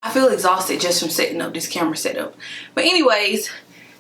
I feel exhausted just from setting up this camera setup. But anyways,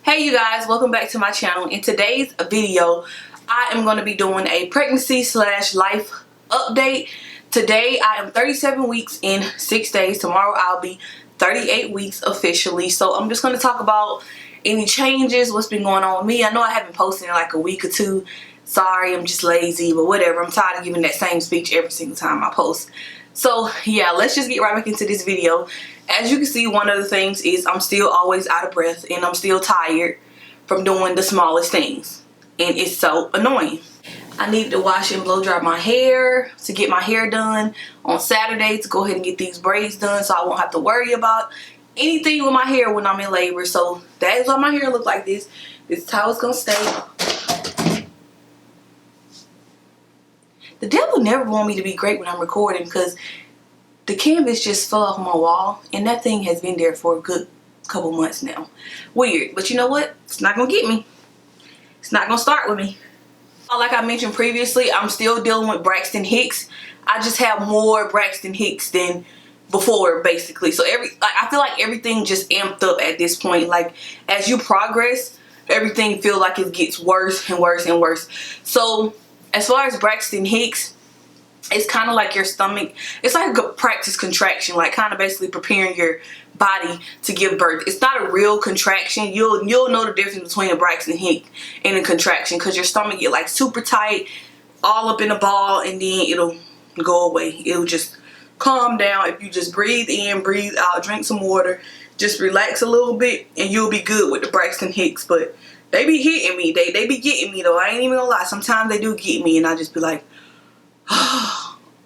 hey you guys, welcome back to my channel. In today's video, I am going to be doing a pregnancy / life update. Today I am 37 weeks in 6 days. Tomorrow I'll be 38 weeks officially. So I'm just going to talk about any changes, what's been going on with me. I know I haven't posted in like a week or two. Sorry, I'm just lazy, but whatever. I'm tired of giving that same speech every single time I post. So yeah, let's just get right back into this video. As you can see, one of the things is I'm still always out of breath and I'm still tired from doing the smallest things. And it's so annoying. I needed to wash and blow dry my hair to get my hair done on Saturday to go ahead and get these braids done so I won't have to worry about anything with my hair when I'm in labor. So that is why my hair look like this. This is how it's gonna stay. The devil never want me to be great when I'm recording because the canvas just fell off my wall and that thing has been there for a good couple months now. Weird, but you know what? It's not gonna get me. It's not gonna start with me. Like I mentioned previously, I'm still dealing with Braxton Hicks. I just have more Braxton Hicks than before, basically. So I feel like everything just amped up at this point. Like as you progress, everything feels like it gets worse and worse and worse. So as far as Braxton Hicks, it's kind of like your stomach. It's like a practice contraction, like kind of basically preparing your body to give birth. It's not a real contraction. You'll know the difference between a Braxton Hicks and a contraction because your stomach get like super tight, all up in a ball, and then it'll go away. It'll just calm down if you just breathe in, breathe out, drink some water, just relax a little bit, and you'll be good with the Braxton Hicks. But they be hitting me. They be getting me though. I ain't even gonna lie. Sometimes they do get me, and I just be like,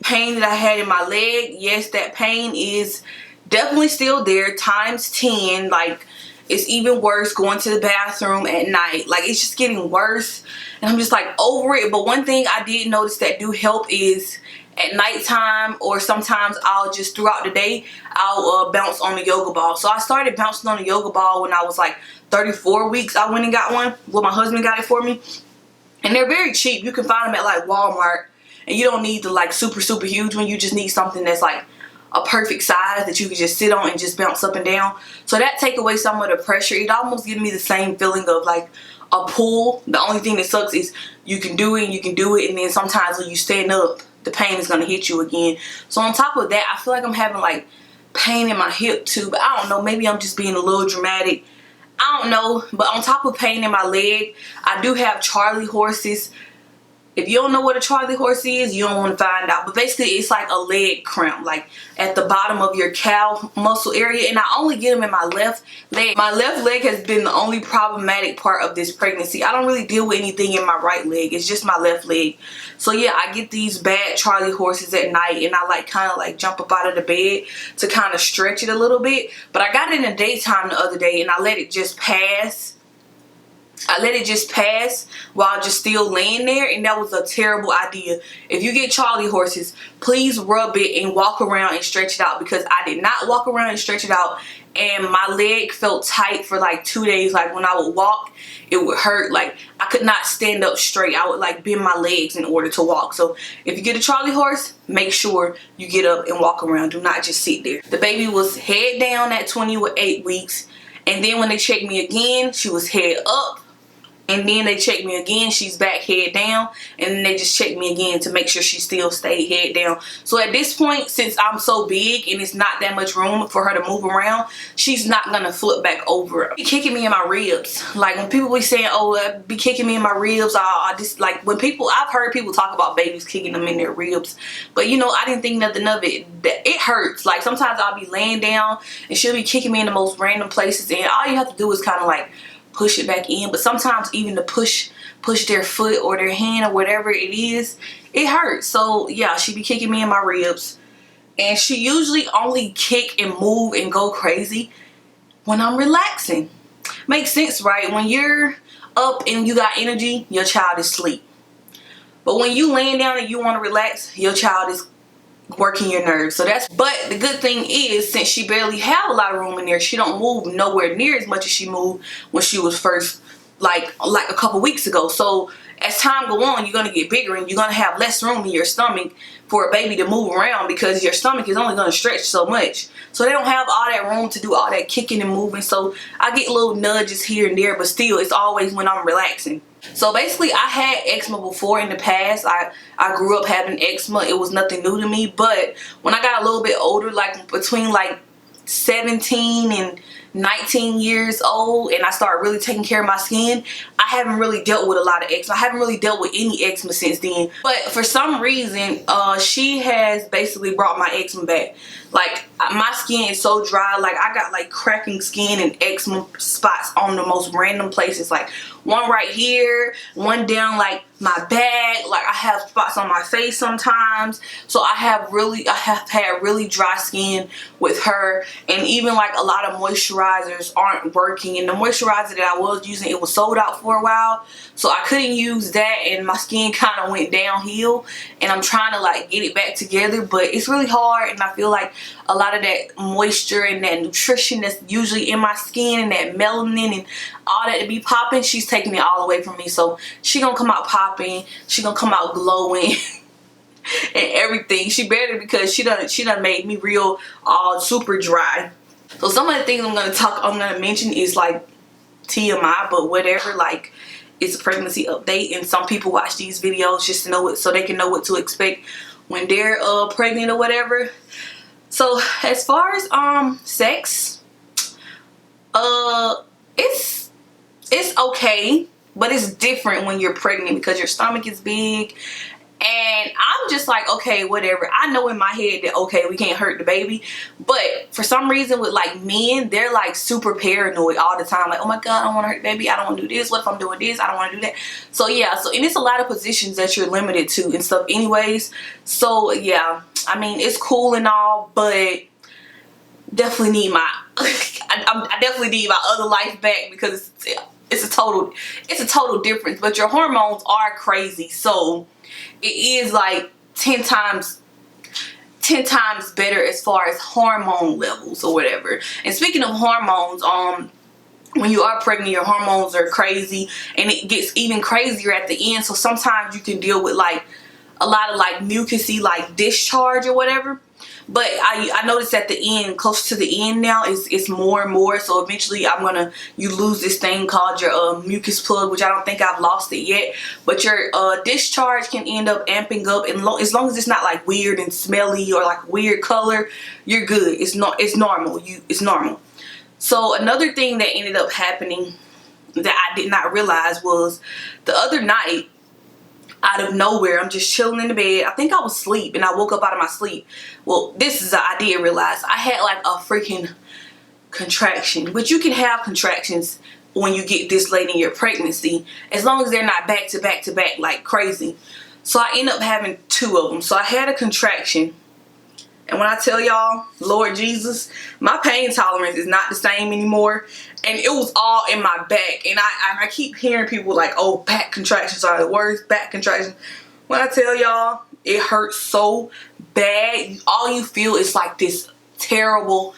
pain that I had in my leg. Yes, that pain is definitely still there times 10. Like it's even worse going to the bathroom at night. Like it's just getting worse and I'm just like over it. But one thing I did notice that do help is at nighttime, or sometimes I'll just throughout the day I'll bounce on the yoga ball. So I started bouncing on the yoga ball when I was like 34 weeks. I went and got one. Well, my husband got it for me and they're very cheap. You can find them at like Walmart. And you don't need the like super huge one. You just need something that's like a perfect size that you can just sit on and just bounce up and down. So that take away some of the pressure. It almost gives me the same feeling of like a pool. The only thing that sucks is you can do it and you can do it, and then sometimes when you stand up, the pain is gonna hit you again. So on top of that, I feel like I'm having like pain in my hip too. But I don't know, maybe I'm just being a little dramatic. I don't know. But on top of pain in my leg, I do have Charlie horses. If you don't know what a Charlie horse is, you don't want to find out. But basically, it's like a leg cramp, like at the bottom of your calf muscle area. And I only get them in my left leg. My left leg has been the only problematic part of this pregnancy. I don't really deal with anything in my right leg. It's just my left leg. So yeah, I get these bad Charlie horses at night. And I like kind of like jump up out of the bed to kind of stretch it a little bit. But I got it in the daytime the other day and I let it just pass. I let it just pass while just still laying there, and that was a terrible idea. If you get Charlie horses, please rub it and walk around and stretch it out, because I did not walk around and stretch it out and my leg felt tight for like 2 days. Like when I would walk, it would hurt. Like I could not stand up straight. I would like bend my legs in order to walk. So if you get a Charlie horse, make sure you get up and walk around. Do not just sit there. The baby was head down at 28 weeks, and then when they checked me again, she was head up. And then they checked me again, she's back head down. And then they just checked me again to make sure she still stayed head down. So at this point, since I'm so big and it's not that much room for her to move around, she's not gonna flip back over. Be kicking me in my ribs. Like when people be saying, oh, be kicking me in my ribs, I just like when people, I've heard people talk about babies kicking them in their ribs. But you know, I didn't think nothing of it. It hurts. Like sometimes I'll be laying down and she'll be kicking me in the most random places, and all you have to do is kind of like push it back in. But sometimes even to push their foot or their hand or whatever it is, it hurts. So yeah, she be kicking me in my ribs, and she usually only kick and move and go crazy when I'm relaxing. Makes sense, right? When you're up and you got energy, your child is asleep. But when you laying down and you want to relax, your child is working your nerves. So that's, but the good thing is, since she barely have a lot of room in there, she don't move nowhere near as much as she moved when she was first like a couple weeks ago. So as time go on, you're going to get bigger and you're going to have less room in your stomach for a baby to move around, because your stomach is only going to stretch so much. So they don't have all that room to do all that kicking and moving. So I get little nudges here and there, but still it's always when I'm relaxing. So basically, I had eczema before in the past. I grew up having eczema. It was nothing new to me. But when I got a little bit older, like between like 17 and 19 years old, and I started really taking care of my skin, I haven't really dealt with a lot of eczema. I haven't really dealt with any eczema since then. But for some reason, she has basically brought my eczema back. Like, my skin is so dry. Like, I got like cracking skin and eczema spots on the most random places. Like, one right here, one down like my back. Like, I have spots on my face sometimes. So I have had really dry skin with her. And even like a lot of moisturizers aren't working. And the moisturizer that I was using, it was sold out for a while. So I couldn't use that, and my skin kind of went downhill. And I'm trying to like get it back together, but it's really hard. And I feel like a lot of that moisture and that nutrition that's usually in my skin and that melanin and all that to be popping, she's taking it all away from me. So she gonna come out popping, she gonna come out glowing and everything. She better, because she done made me real super dry. So some of the things I'm gonna mention is like TMI, but whatever. Like, it's a pregnancy update, and some people watch these videos just to know it, so they can know what to expect when they're pregnant or whatever. So as far as sex, it's okay, but it's different when you're pregnant because your stomach is big. And I'm just like, okay, whatever. I know in my head that, okay, we can't hurt the baby. But for some reason with like men, they're like super paranoid all the time. Like, oh my God, I don't want to hurt the baby. I don't want to do this. What if I'm doing this? I don't want to do that. So yeah, and it's a lot of positions that you're limited to and stuff anyways. So yeah, I mean, it's cool and all, but definitely need my, I definitely need my other life back, because it's a total difference. But your hormones are crazy. So it is like 10 times better as far as hormone levels or whatever. And speaking of hormones, when you are pregnant, your hormones are crazy, and it gets even crazier at the end. So sometimes you can deal with like a lot of like mucusy, like discharge or whatever. But I noticed at the end, close to the end now, it's more and more. So eventually you lose this thing called your mucus plug, which I don't think I've lost it yet. But your discharge can end up amping up, and as long as it's not like weird and smelly or like weird color, you're good. It's normal. It's normal. So another thing that ended up happening that I did not realize was the other night, out of nowhere, I'm just chilling in the bed. I think I was asleep, and I woke up out of my sleep. Well, I did realize I had like a freaking contraction, which you can have contractions when you get this late in your pregnancy, as long as they're not back to back to back like crazy. So I ended up having 2 of them. So I had a contraction, and when I tell y'all, Lord Jesus, my pain tolerance is not the same anymore. And it was all in my back. And I keep hearing people like, oh, back contractions are the worst, back contractions. When I tell y'all, it hurts so bad. All you feel is like this terrible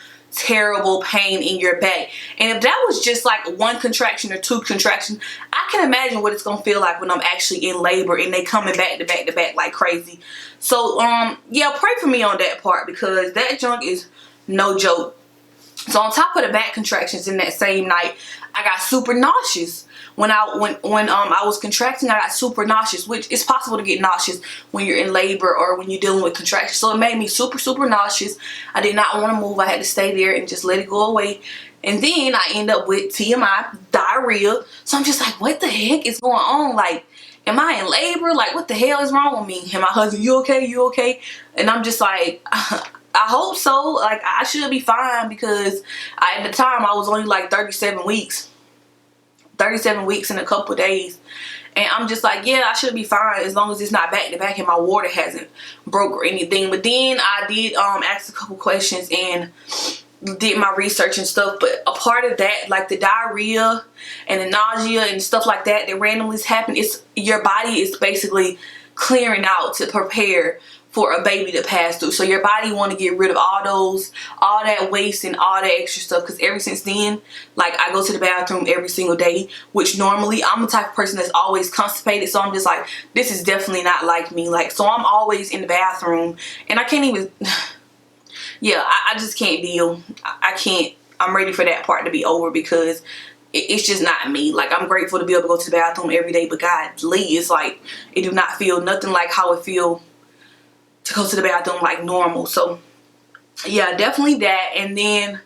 pain in your back. And if that was just like 1 contraction or 2 contractions, I can imagine what it's gonna feel like when I'm actually in labor and they coming back to back to back like crazy. So yeah, pray for me on that part, because that junk is no joke. So on top of the back contractions in that same night, I got super nauseous. When I was contracting, I got super nauseous, which it's possible to get nauseous when you're in labor or when you're dealing with contractions. So it made me super nauseous. I did not want to move. I had to stay there and just let it go away. And then I end up with TMI diarrhea. So I'm just like, what the heck is going on? Like, am I in labor? Like, what the hell is wrong with me? And my husband, you okay? You okay? And I'm just like, I hope so. Like, I should be fine, because at the time I was only like 37 weeks. 37 weeks in a couple of days. And I'm just like, yeah, I should be fine as long as it's not back to back and my water hasn't broke or anything. But then I did ask a couple questions and did my research and stuff. But a part of that, like the diarrhea and the nausea and stuff like that randomly happen, it's your body is basically clearing out to prepare for a baby to pass through. So your body want to get rid of all that waste and all that extra stuff, because ever since then, like, I go to the bathroom every single day, which normally I'm the type of person that's always constipated. So I'm just like, this is definitely not like me. Like, so I'm always in the bathroom, and I can't even yeah, I just can't deal. I can't. I'm ready for that part to be over, because it's just not me. Like, I'm grateful to be able to go to the bathroom every day, but golly, it's like, it do not feel nothing like how it feel to go to the bathroom like normal. So yeah, definitely that. And then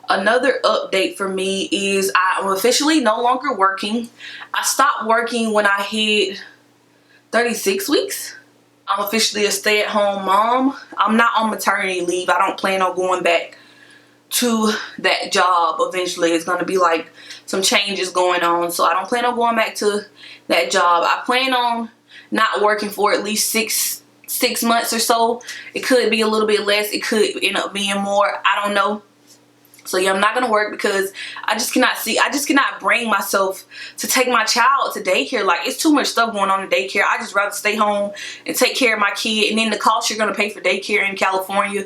another update for me is I'm officially no longer working. I stopped working when I hit 36 weeks. I'm officially a stay-at-home mom. I'm not on maternity leave. I don't plan on going back to that job. Eventually it's going to be like some changes going on, so I don't plan on going back to that job. I plan on not working for at least six months or so. It could be a little bit less, it could end up being more, I don't know. So yeah, I'm not gonna work because I just cannot bring myself to take my child to daycare. Like, it's too much stuff going on in daycare. I just rather stay home and take care of my kid, and then the cost you're gonna pay for daycare in California,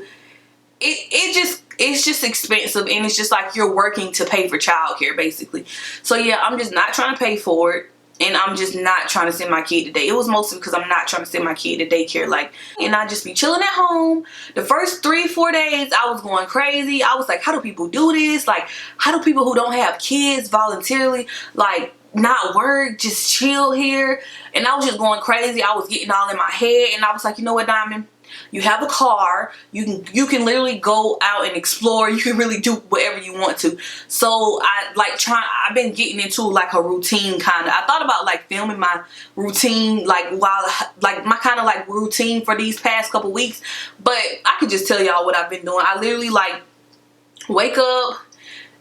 it's just expensive, and it's just like you're working to pay for childcare basically. So yeah, I'm just not trying to pay for it, and I'm just not trying to send my kid to day. It was mostly because I'm not trying to send my kid to daycare, like, and I just be chilling at home. The first 3-4 days I was going crazy. I was like, how do people do this? Like, how do people who don't have kids voluntarily, like, not work, just chill here? And I was just going crazy. I was getting all in my head, and I was like, you know what, Diamond? You have a car, you can literally go out and explore. You can really do whatever you want to. So I've been getting into like a routine kind of. I thought about like filming my routine, like while like my kind of like routine for these past couple weeks, but I could just tell y'all what I've been doing. I literally like wake up,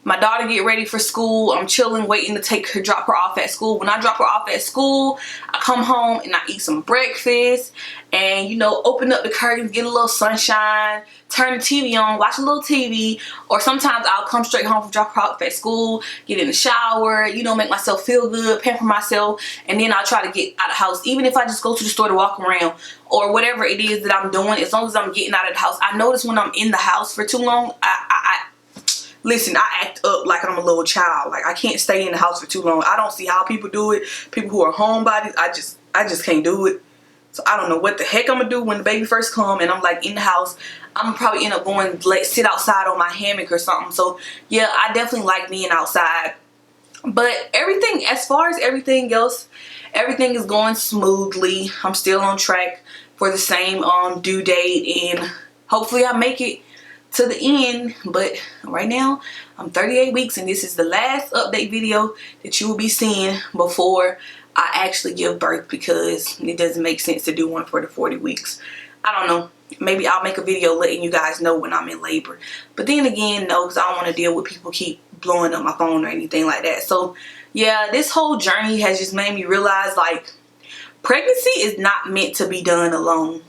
my daughter get ready for school, I'm chilling waiting to drop her off at school. When I drop her off at school, I come home and I eat some breakfast, and you know, open up the curtains, get a little sunshine, turn the TV on, watch a little TV, or sometimes I'll come straight home from drop her off at school, get in the shower, you know, make myself feel good, pamper myself, and then I'll try to get out of the house. Even if I just go to the store to walk around or whatever it is that I'm doing, as long as I'm getting out of the house. I notice when I'm in the house for too long, listen, I act up like I'm a little child. Like, I can't stay in the house for too long. I don't see how people do it. People who are homebodies, I just can't do it. So I don't know what the heck I'm gonna do when the baby first come and I'm like in the house. I'm gonna probably end up going sit outside on my hammock or something. So yeah, I definitely like being outside. But everything, as far as everything else, everything is going smoothly. I'm still on track for the same due date, and hopefully I make it to the end. But right now I'm 38 weeks, and this is the last update video that you will be seeing before I actually give birth, because it doesn't make sense to do one for the 40 weeks. I don't know, maybe I'll make a video letting you guys know when I'm in labor, but then again, no, because I don't want to deal with people keep blowing up my phone or anything like that. So yeah, this whole journey has just made me realize, like, pregnancy is not meant to be done alone.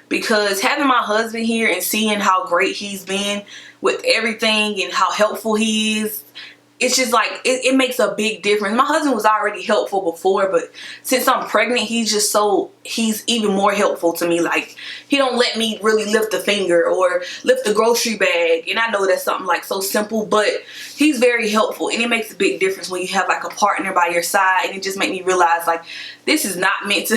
Because having my husband here and seeing how great he's been with everything and how helpful he is, it's just like, it makes a big difference. My husband was already helpful before, but since I'm pregnant, he's even more helpful to me. Like, he don't let me really lift a finger or lift the grocery bag. And I know that's something like so simple, but he's very helpful. And it makes a big difference when you have like a partner by your side. And it just made me realize, like, this is not meant to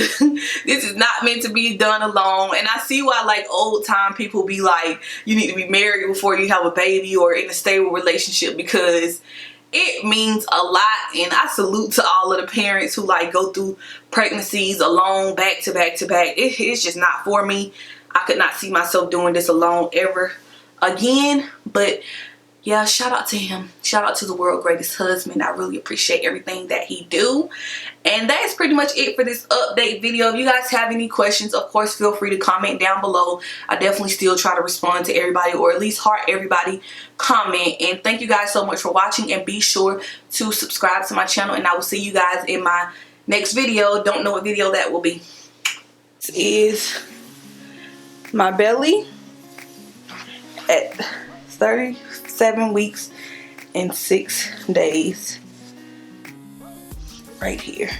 this is not meant to be done alone. And I see why like old time people be like, you need to be married before you have a baby or in a stable relationship, because it means a lot. And I salute to all of the parents who like go through pregnancies alone, back to back to back. It's just not for me. I could not see myself doing this alone ever again. But yeah, shout out to him. Shout out to the world's greatest husband. I really appreciate everything that he do. And that's pretty much it for this update video. If you guys have any questions, of course, feel free to comment down below. I definitely still try to respond to everybody, or at least heart everybody comment. And thank you guys so much for watching, and be sure to subscribe to my channel, and I will see you guys in my next video. Don't know what video that will be. This is my belly at 37 weeks and 6 days right here.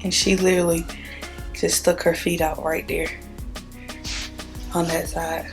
And she literally just stuck her feet out right there on that side.